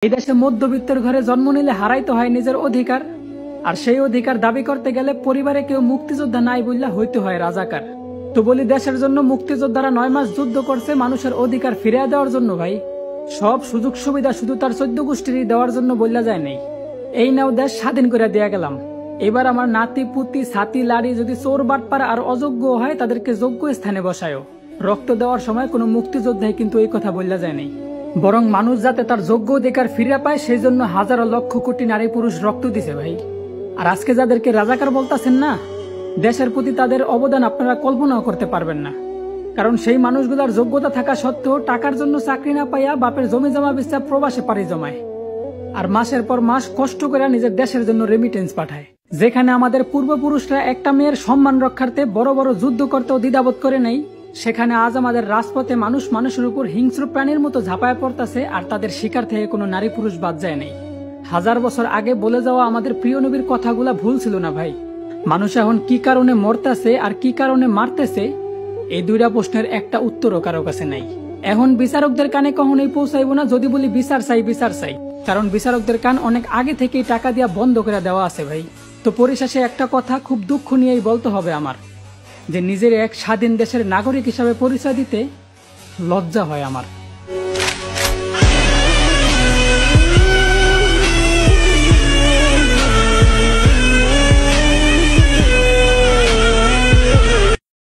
এই দেশে মধ্যবিত্তের ঘরে জন্ম নিলে হারাইতে হয় নিজের অধিকার, আর সেই অধিকার দাবি করতে গেলে পরিবারে কেউ মুক্তিযোদ্ধা নাই বললে হইতে হয় রাজাকার। তো বলি, দেশের জন্য মুক্তিযোদ্ধারা 9 মাস যুদ্ধ করছে মানুষের অধিকার ফিরিয়ে দেওয়ার জন্য ভাই। সব সুযোগ সুবিধা শুধু তার 14 গোষ্ঠীরই দেওয়ার জন্য বললা যায় নাই। এই নাও দেশ স্বাধীন করে দেয়া গেলাম, এবার আমার নাতি পুতি ছাতি লাড়ি যদি চোর বাটপার আর অযোগ্য হয় তাদেরকে যোগ্য স্থানে বসায়ও। রক্ত দেওয়ার সময় কোনো মুক্তিযোদ্ধাই কিন্তু এই কথা বললা যায় নাই, বরং মানুষ যাতে তার যোগ্য অধিকার ফিরে পায় সেই জন্য হাজারো লক্ষ কোটি নারী পুরুষ রক্ত দিছে ভাই। আর আজকে যাদেরকে রাজাকার বলতাছেন না, দেশের প্রতি তাদের অবদান আপনারা কল্পনাও করতে পারবেন না। কারণ সেই মানুষগুলোর যোগ্যতা থাকা সত্ত্বেও টাকার জন্য চাকরি না পাইয়া বাপের জমি জমা বেচা প্রবাসে পাড়ি জমায়, আর মাসের পর মাস কষ্ট করে নিজের দেশের জন্য রেমিটেন্স পাঠায়। যেখানে আমাদের পূর্বপুরুষরা একটা মেয়ের সম্মান রক্ষার্থে বড় বড় যুদ্ধ করতেও দ্বিধাবোধ করে নেই, সেখানে আজ আমাদের রাজপথে মানুষ মানুষের উপর হিংস্র প্রাণীর মতো ঝাঁপায় পড়তেছে, আর তাদের শিকার থেকে কোনো নারী পুরুষ বাদ যায় নাই। 1000 বছর আগে বলে যাওয়া আমাদের প্রিয় নবীর কথাগুলা ভুল ছিল না ভাই। মানুষ এখন কি কারণে মরতেছে আর কি কারণে মারতেছে, এই দুইটা প্রশ্নের একটা উত্তরও কারো কাছে নাই। এখন বিচারকদের কানে কখনোই পৌঁছাইব না যদি বলি বিচার চাই বিচার চাই, কারণ বিচারকদের কান অনেক আগে থেকেই টাকা দিয়া বন্ধ করে দেওয়া আছে ভাই। তো পরিশেষে একটা কথা খুব দুঃখ নিয়েই বলতে হবে আমার, যে নিজের এক স্বাধীন দেশের নাগরিক হিসাবে পরিচয় দিতে লজ্জা হয় আমার।